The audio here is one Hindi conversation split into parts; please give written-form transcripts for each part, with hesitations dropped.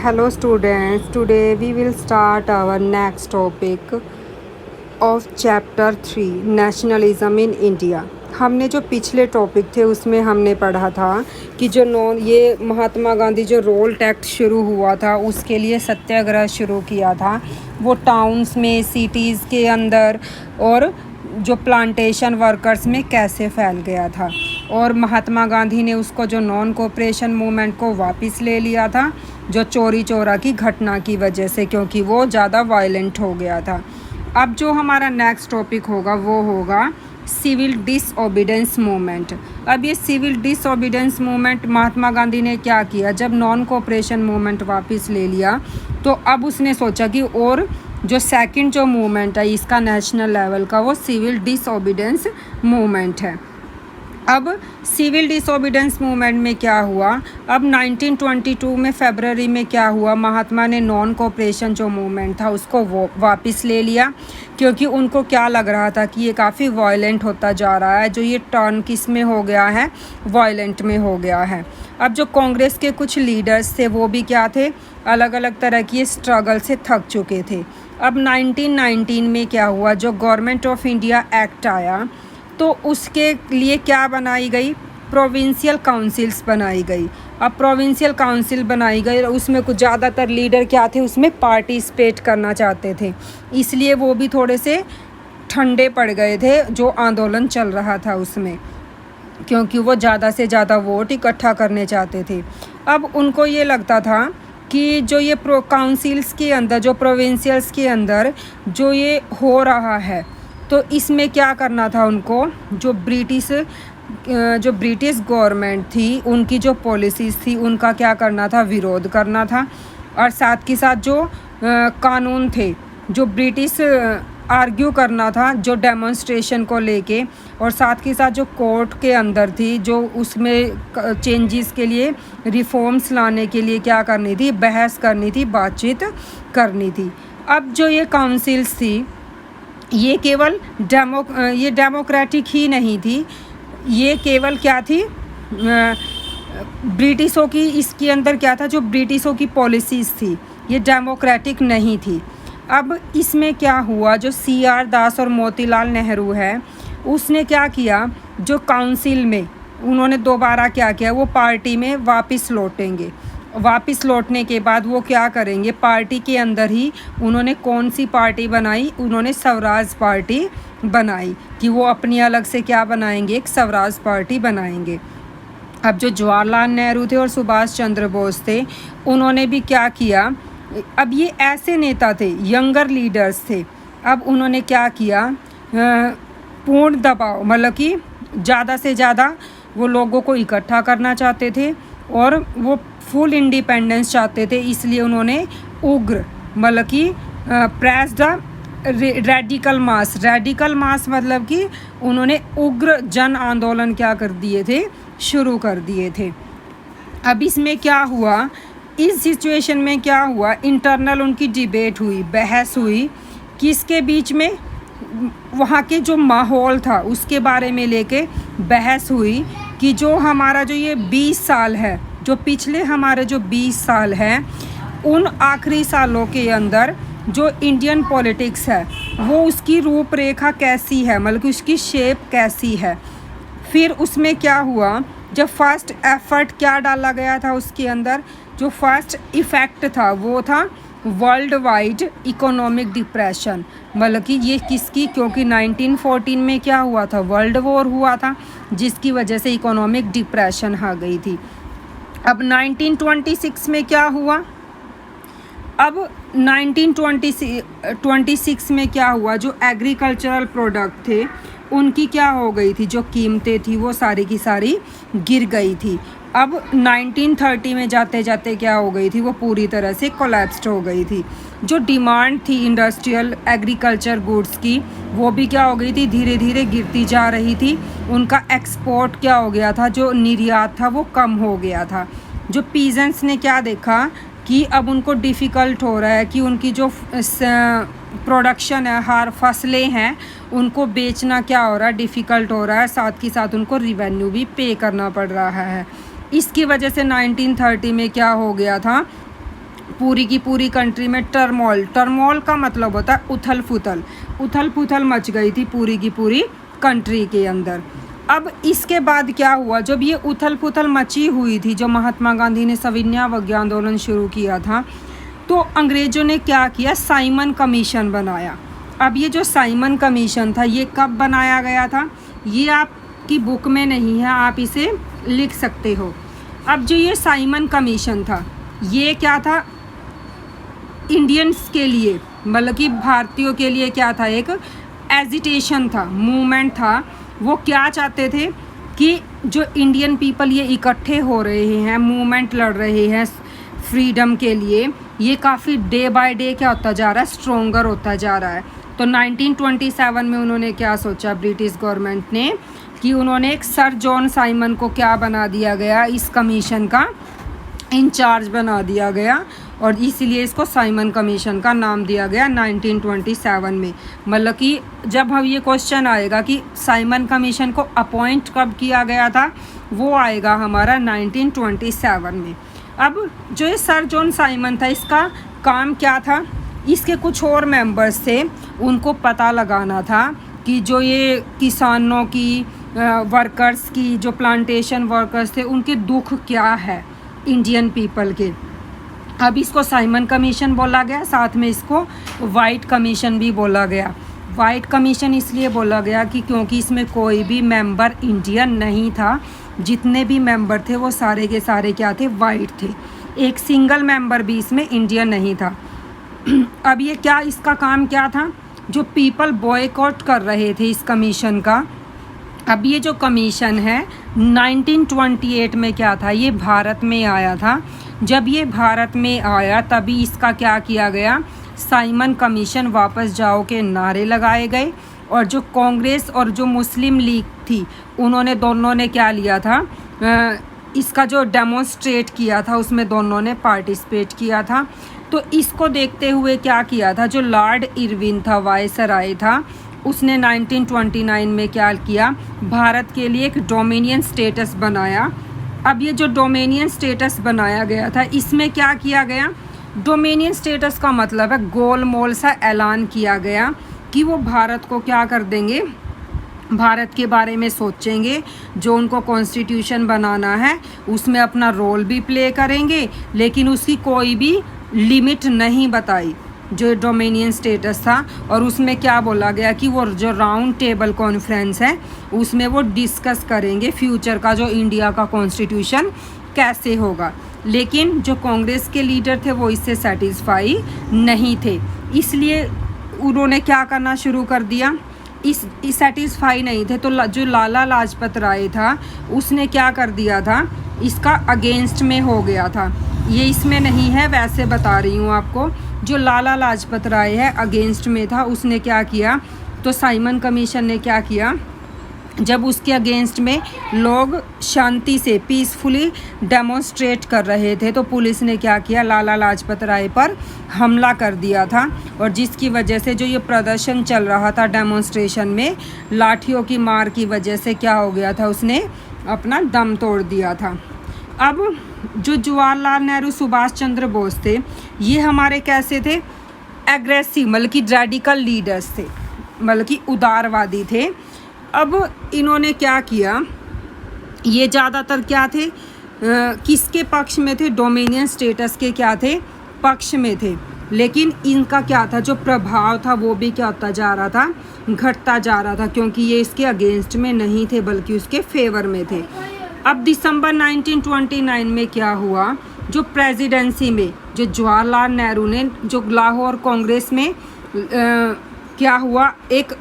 Hello students, today we will start our next topic of chapter 3 nationalism in India। हमने जो पिछले टॉपिक थे उसमें हमने पढ़ा था कि जो ये महात्मा गांधी जो रोल्ट एक्ट शुरू हुआ था उसके लिए सत्याग्रह शुरू किया था, वो टाउन्स में, सिटीज़ के अंदर और जो प्लांटेशन वर्कर्स में कैसे फैल गया था। और महात्मा गांधी ने उसको जो नॉन कोऑपरेशन मूवमेंट को वापस ले लिया था, जो चोरी चोरा की घटना की वजह से, क्योंकि वो ज़्यादा वायलेंट हो गया था। अब जो हमारा नेक्स्ट टॉपिक होगा वो होगा सिविल डिसओबीडेंस मूवमेंट। अब ये civil disobedience movement Mahatma Gandhi ने क्या किया, जब नॉन कोऑपरेशन मूवमेंट वापस ले लिया तो अब उसने सोचा कि और जो सेकंड जो मूवमेंट है इसका नेशनल लेवल का, वो सिविल डिसओबीडेंस मूवमेंट है। अब सिविल डिसओबीडेंस मूवमेंट में क्या हुआ, अब 1922 में फरवरी में क्या हुआ, महात्मा ने नॉन कोऑपरेशन जो मूवमेंट था उसको वापस ले लिया, क्योंकि उनको क्या लग रहा था कि ये काफ़ी वायलेंट होता जा रहा है, जो ये टर्न किस में हो गया है, वायलेंट में हो गया है। अब जो कांग्रेस के कुछ लीडर्स थे वो भी क्या थे, अलग अलग तरह की स्ट्रगल से थक चुके थे। अब 1919 में क्या हुआ, जो गवर्नमेंट ऑफ इंडिया एक्ट आया तो उसके लिए क्या बनाई गई, प्रोविंशियल काउंसिल्स बनाई गई। अब प्रोविंशियल काउंसिल बनाई गई, उसमें कुछ ज़्यादातर लीडर क्या थे, उसमें पार्टिसिपेट करना चाहते थे, इसलिए वो भी थोड़े से ठंडे पड़ गए थे जो आंदोलन चल रहा था उसमें, क्योंकि वो ज़्यादा से ज़्यादा वोट इकट्ठा करने चाहते थे। अब उनको ये लगता था कि जो ये काउंसिल्स के अंदर, जो प्रोविंशियल्स के अंदर जो ये हो रहा है, तो इसमें क्या करना था उनको, जो ब्रिटिश गवर्नमेंट थी उनकी जो पॉलिसीज़ थी उनका क्या करना था, विरोध करना था। और साथ के साथ जो कानून थे, जो ब्रिटिश आर्ग्यू करना था जो डेमोन्स्ट्रेशन को लेके, और साथ के साथ जो कोर्ट के अंदर थी, जो उसमें चेंजेस के लिए, रिफॉर्म्स लाने के लिए क्या करनी थी, बहस करनी थी, बातचीत करनी थी। अब जो ये काउंसिल्स थी ये केवल डेमोक्रेटिक ही नहीं थी, ये केवल क्या थी, ब्रिटिशों की, इसके अंदर क्या था, जो ब्रिटिशों की पॉलिसीज़ थी ये डेमोक्रेटिक नहीं थी। अब इसमें क्या हुआ, जो CR दास और मोतीलाल नेहरू है उसने क्या किया, जो काउंसिल में उन्होंने दोबारा क्या किया, वो पार्टी में वापस लौटेंगे। वापस लौटने के बाद वो क्या करेंगे, पार्टी के अंदर ही उन्होंने कौन सी पार्टी बनाई, उन्होंने स्वराज पार्टी बनाई, कि वो अपनी अलग से क्या बनाएंगे, एक स्वराज पार्टी बनाएंगे। अब जो जवाहरलाल नेहरू थे और सुभाष चंद्र बोस थे उन्होंने भी क्या किया, अब ये ऐसे नेता थे, यंगर लीडर्स थे, अब उन्होंने क्या किया, पूर्ण दबाव, मतलब कि ज़्यादा से ज़्यादा वो लोगों को इकट्ठा करना चाहते थे और वो फुल इंडिपेंडेंस चाहते थे, इसलिए उन्होंने उग्र, मतलब कि प्रेस द रेडिकल मास मतलब कि उन्होंने उग्र जन आंदोलन क्या कर दिए थे, शुरू कर दिए थे। अब इसमें क्या हुआ, इस सिचुएशन में क्या हुआ, इंटरनल उनकी डिबेट हुई, बहस हुई, किसके बीच में, वहाँ के जो माहौल था उसके बारे में लेके बहस हुई कि जो हमारा जो ये 20 साल है, जो पिछले हमारे जो 20 साल हैं, उन आखिरी सालों के अंदर जो इंडियन पॉलिटिक्स है वो उसकी रूपरेखा कैसी है, मतलब कि उसकी शेप कैसी है। फिर उसमें क्या हुआ, जब फर्स्ट एफर्ट क्या डाला गया था उसके अंदर, जो फर्स्ट इफ़ेक्ट था वो था वर्ल्ड वाइड इकोनॉमिक डिप्रेशन, मतलब कि ये किसकी, क्योंकि 1914 में क्या हुआ था, वर्ल्ड वॉर हुआ था, जिसकी वजह से इकोनॉमिक डिप्रेशन आ गई थी। अब 1926 में क्या हुआ, अब 1926 में क्या हुआ, जो एग्रीकल्चरल प्रोडक्ट थे उनकी क्या हो गई थी, जो कीमतें थी वो सारी की सारी गिर गई थी। अब 1930 में जाते जाते क्या हो गई थी, वो पूरी तरह से कोलैप्स्ड हो गई थी। जो डिमांड थी इंडस्ट्रियल एग्रीकल्चर गुड्स की वो भी क्या हो गई थी, धीरे धीरे गिरती जा रही थी। उनका एक्सपोर्ट क्या हो गया था, जो निर्यात था वो कम हो गया था। जो पीजेंट्स ने क्या देखा कि अब उनको डिफ़िकल्ट हो रहा है कि उनकी जो प्रोडक्शन है, हर फसलें हैं, उनको बेचना क्या हो रहा है, डिफ़िकल्ट हो रहा है, साथ के साथ उनको रिवेन्यू भी पे करना पड़ रहा है। इसकी वजह से 1930 में क्या हो गया था, पूरी की पूरी कंट्री में टर्मोल, टर्मोल का मतलब होता है उथल पुथल, उथल पुथल मच गई थी पूरी की पूरी कंट्री के अंदर। अब इसके बाद क्या हुआ, जब ये उथल पुथल मची हुई थी, जो महात्मा गांधी ने सविनय अवज्ञा आंदोलन शुरू किया था, तो अंग्रेज़ों ने क्या किया, साइमन कमीशन बनाया। अब ये जो साइमन कमीशन था ये कब बनाया गया था, ये आपकी बुक में नहीं है, आप इसे लिख सकते हो। अब जो ये साइमन कमीशन था ये क्या था, इंडियंस के लिए, मतलब कि भारतीयों के लिए क्या था, एक एजिटेशन था, मूवमेंट था। वो क्या चाहते थे कि जो इंडियन पीपल ये इकट्ठे हो रहे हैं, मूवमेंट लड़ रहे हैं फ्रीडम के लिए, ये काफ़ी डे बाय डे क्या होता जा रहा है, स्ट्रोंगर होता जा रहा है। तो 1927 में उन्होंने क्या सोचा, ब्रिटिश गवर्नमेंट ने, कि उन्होंने एक सर जॉन साइमन को क्या बना दिया गया, इस कमीशन का इंचार्ज बना दिया गया, और इसीलिए इसको साइमन कमीशन का नाम दिया गया 1927 में। मतलब कि जब हम ये क्वेश्चन आएगा कि साइमन कमीशन को अपॉइंट कब किया गया था, वो आएगा हमारा 1927 में। अब जो ये सर जॉन साइमन था, इसका काम क्या था, इसके कुछ और मेंबर्स थे, उनको पता लगाना था कि जो ये किसानों की, वर्कर्स की, जो प्लांटेशन वर्कर्स थे, उनके दुख क्या है इंडियन पीपल के। अब इसको साइमन कमीशन बोला गया, साथ में इसको वाइट कमीशन भी बोला गया। वाइट कमीशन इसलिए बोला गया कि क्योंकि इसमें कोई भी मेंबर इंडियन नहीं था, जितने भी मेंबर थे वो सारे के सारे क्या थे, वाइट थे, एक सिंगल मेंबर भी इसमें इंडियन नहीं था। अब ये क्या, इसका काम क्या था, जो पीपल बॉयकॉट कर रहे थे इस कमीशन का। अब ये जो कमीशन है 1928 में क्या था, ये भारत में आया था। जब ये भारत में आया तभी इसका क्या किया गया, साइमन कमीशन वापस जाओ के नारे लगाए गए। और जो कांग्रेस और जो मुस्लिम लीग थी, उन्होंने दोनों ने क्या लिया था, इसका जो डेमोन्स्ट्रेट किया था उसमें दोनों ने पार्टिसिपेट किया था। तो इसको देखते हुए क्या किया था, जो लॉर्ड इरविन था, वायसराय था, उसने 1929 में क्या किया, भारत के लिए एक डोमिनियन स्टेटस बनाया। अब ये जो डोमिनियन स्टेटस बनाया गया था, इसमें क्या किया गया, डोमिनियन स्टेटस का मतलब है गोल मोल सा ऐलान किया गया कि वो भारत को क्या कर देंगे, भारत के बारे में सोचेंगे, जो उनको कॉन्स्टिट्यूशन बनाना है उसमें अपना रोल भी प्ले करेंगे, लेकिन उसकी कोई भी लिमिट नहीं बताई, जो डोमिनियन स्टेटस था। और उसमें क्या बोला गया कि वो जो राउंड टेबल कॉन्फ्रेंस है उसमें वो डिस्कस करेंगे फ्यूचर का, जो इंडिया का कॉन्स्टिट्यूशन कैसे होगा। लेकिन जो कांग्रेस के लीडर थे वो इससे सेटिस्फाई नहीं थे, इसलिए उन्होंने क्या करना शुरू कर दिया, इस सेटिस्फाई नहीं थे। तो जो लाला लाजपत राय था उसने क्या कर दिया था, इसका अगेंस्ट में हो गया था। ये इसमें नहीं है, वैसे बता रही हूँ आपको। जो लाला लाजपत राय है अगेंस्ट में था, उसने क्या किया, तो साइमन कमीशन ने क्या किया, जब उसके अगेंस्ट में लोग शांति से पीसफुली डेमोन्स्ट्रेट कर रहे थे, तो पुलिस ने क्या किया, लाला लाजपत राय पर हमला कर दिया था। और जिसकी वजह से जो ये प्रदर्शन चल रहा था डेमोन्स्ट्रेशन में, लाठियों की मार की वजह से क्या हो गया था, उसने अपना दम तोड़ दिया था। अब जो जवाहरलाल नेहरू, सुभाष चंद्र बोस थे, ये हमारे कैसे थे, एग्रेसिव, मतलब कि रेडिकल लीडर्स थे, मतलब कि उदारवादी थे। अब इन्होंने क्या किया, ये ज़्यादातर क्या थे, किसके पक्ष में थे, डोमिनियन स्टेटस के क्या थे, पक्ष में थे। लेकिन इनका क्या था, जो प्रभाव था वो भी क्या होता जा रहा था, घटता जा रहा था, क्योंकि ये इसके अगेंस्ट में नहीं थे बल्कि उसके फेवर में थे। अब दिसंबर 1929 में क्या हुआ, जो प्रेसिडेंसी में जो जवाहरलाल नेहरू ने, जो लाहौर कांग्रेस में क्या हुआ, एक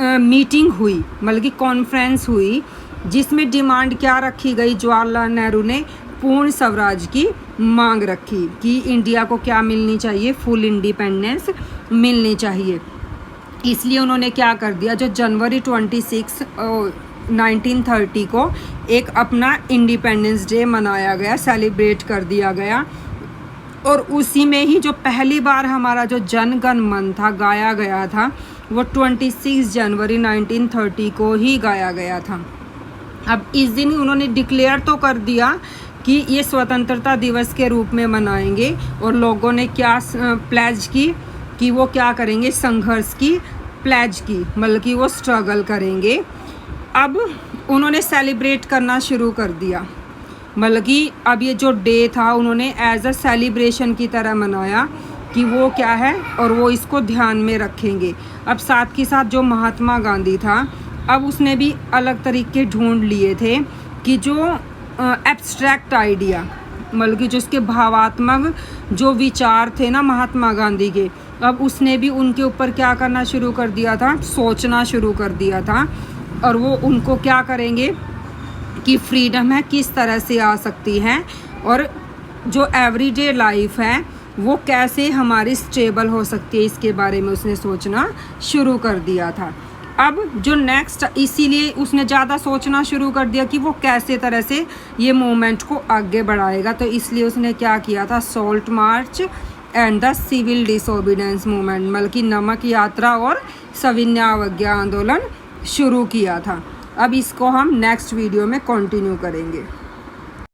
मीटिंग हुई, मतलब कि कॉन्फ्रेंस हुई, जिसमें डिमांड क्या रखी गई, जवाहरलाल नेहरू ने पूर्ण स्वराज की मांग रखी कि इंडिया को क्या मिलनी चाहिए, फुल इंडिपेंडेंस मिलनी चाहिए। इसलिए उन्होंने क्या कर दिया, जो जनवरी 26 1930 को एक अपना इंडिपेंडेंस डे मनाया गया, सेलिब्रेट कर दिया गया। और उसी में ही जो पहली बार हमारा जो जन गण मन था गाया गया था, वो 26 जनवरी 1930 को ही गाया गया था। अब इस दिन उन्होंने डिक्लेयर तो कर दिया कि ये स्वतंत्रता दिवस के रूप में मनाएंगे और लोगों ने क्या प्लेज की कि वो क्या करेंगे, संघर्ष की प्लेज की, मतलब कि वो स्ट्रगल करेंगे। अब उन्होंने सेलिब्रेट करना शुरू कर दिया, मतलब कि अब ये जो डे था उन्होंने एज अ सेलिब्रेशन की तरह मनाया कि वो क्या है और वो इसको ध्यान में रखेंगे। अब साथ के साथ जो महात्मा गांधी था, अब उसने भी अलग तरीके ढूंढ लिए थे कि जो एब्स्ट्रैक्ट आइडिया, मतलब कि जो उसके भावात्मक जो विचार थे ना महात्मा गांधी के, अब उसने भी उनके ऊपर क्या करना शुरू कर दिया था, सोचना शुरू कर दिया था। और वो उनको क्या करेंगे कि फ्रीडम है किस तरह से आ सकती है और जो एवरीडे लाइफ है वो कैसे हमारी स्टेबल हो सकती है, इसके बारे में उसने सोचना शुरू कर दिया था। अब जो नेक्स्ट, इसीलिए उसने ज़्यादा सोचना शुरू कर दिया कि वो कैसे तरह से ये मूवमेंट को आगे बढ़ाएगा, तो इसलिए उसने क्या किया था, salt march and the civil disobedience movement, मतलब कि नमक यात्रा और सविनय अवज्ञा आंदोलन शुरू किया था। अब इसको हम नेक्स्ट वीडियो में कंटिन्यू करेंगे।